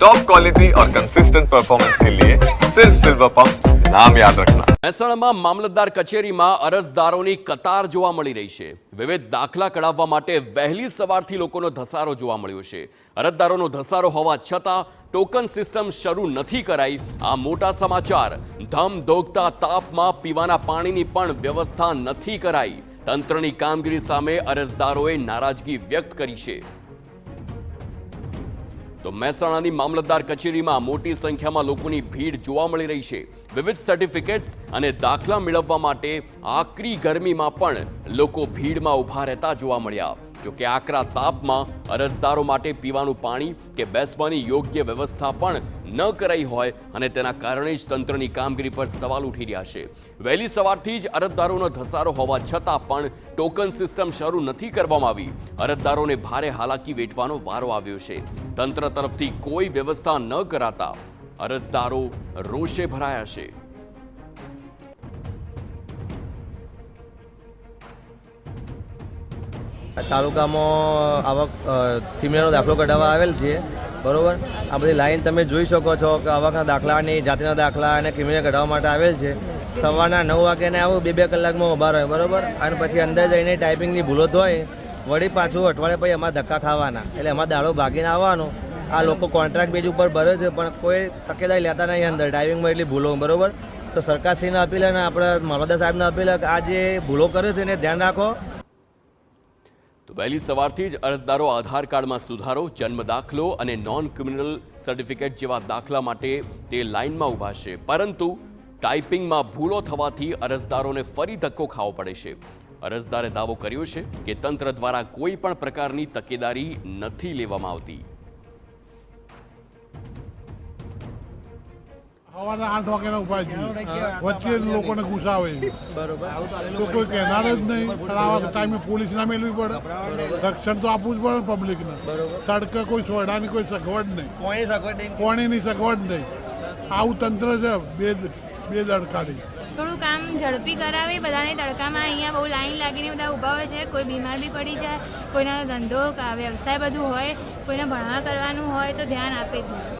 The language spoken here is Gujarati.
टॉप क्वालिटी और कंसिस्टेंट परफॉर्मेंस के लिए सिर्फ सिल्वर पंप नाम याद रखना। મહેસાણામાં મામલતદાર કચેરીમાં અરજદારોની કતાર જોવા મળી રહી છે। વિવિધ દાખલા કઢાવવા માટે વહેલી સવારથી લોકોનો ધસારો જોવા મળ્યો છે। અરજદારોનો ધસારો હોવા છતાં ટોકન સિસ્ટમ શરૂ નથી કરાઈ। આ મોટા સમાચાર। ધમધોકતા તાપમાં પીવાના પાણીની પણ વ્યવસ્થા નથી કરાઈ। તંત્રની કામગીરી સામે અરજદારોએ નારાજગી વ્યક્ત કરી છે। તો મહેસાણાની મામલતદાર કચેરીમાં મોટી સંખ્યામાં લોકોની ભીડ જોવા મળી રહી છે। વિવિધ સર્ટિફિકેટ્સ અને દાખલા મેળવવા માટે આકરી ગરમીમાં પણ લોકો ભીડમાં ઊભા રહેતા જોવા મળ્યા। જો કે આકરા તાપમાં અરજદારો માટે પીવાનું પાણી કે બેસવાની યોગ્ય વ્યવસ્થા પણ ન કરાઈ હોય અને તેના કારણે જ તંત્રની કામગીરી પર સવાલ ઉઠી રહ્યા છે। વહેલી સવારથી જ અરજદારોનો ધસારો હોવા છતાં પણ ટોકન સિસ્ટમ શરૂ નથી કરવામાં આવી। અરજદારોને ભારે હાલાકી વેઠવાનો વારો આવ્યો છે। તંત્ર તરફથી કોઈ વ્યવસ્થા ન કરાતા અરજદારો રોષે ભરાયા છે। તાલુકામાં આવક ક્રિમિનલનો દાખલો કઢાવવા આવેલ છે, બરાબર। આ બધી લાઈન તમે જોઈ શકો છો કે આવકના દાખલાની જાતિના દાખલા અને ક્રિમિનલ કઢાવવા માટે આવેલ છે। સવારના 9 વાગ્યાને આવું 2 કલાકમાં ઊભા રહે, બરાબર। અને પછી અંદર જઈને ટાઈપિંગની ભૂલો થાય વળી પાછું અઠવાડિયે પછી એમાં ધક્કા ખાવાના, એટલે એમાં દાડો ભાગીને આવવાનો। આ લોકો કોન્ટ્રાક્ટ બેઝ ઉપર ભરે છે પણ કોઈ તકેદારી લેતા નહીં અંદર ટાઈપિંગમાં એટલી ભૂલો, બરાબર। તો સરકારશ્રીને અપીલ અને આપણે મામલતદાર સાહેબને અપીલ કે આ જે ભૂલો કરે છે એને ધ્યાન રાખો। તો વહેલી સવારથી જ અરજદારો આધાર કાર્ડમાં સુધારો, જન્મ દાખલો અને નોન ક્રિમિનલ સર્ટિફિકેટ જેવા દાખલા માટે તે લાઇનમાં ઊભા છે। પરંતુ ટાઈપિંગમાં ભૂલો થવાથી અરજદારોને ફરી ધક્કો ખાવો પડે છે। અરજદારે દાવો કર્યો છે કે તંત્ર દ્વારા કોઈ પણ પ્રકારની તકેદારી નથી લેવામાં આવતી। સવારના 8 વાગ્યાના ઉભા છીએ, વચ્ચે લોકોને ઘુસાવે તો કોઈ કહેનાર જ નહીં। પણ આવા ટાઈમે પોલીસ ના મેળવી પડે, રક્ષણ તો આપવું જ પડે પબ્લિકને। તડકે કોઈ સોયડાની કોઈ સગવડ નહીં, પાણીની સગવડ નહીં। આવું તંત્ર છે બે દડકાડી। થોડું કામ ઝડપી કરાવી, બધાને તડકામાં અહીંયા બહુ લાઈન લાગીને બધા ઊભા હોય છે। કોઈ બીમાર બી પડી જાય, કોઈનો ધંધો વ્યવસાય બધું હોય, કોઈને ભણવા કરવાનું હોય તો ધ્યાન આપે જ નહીં।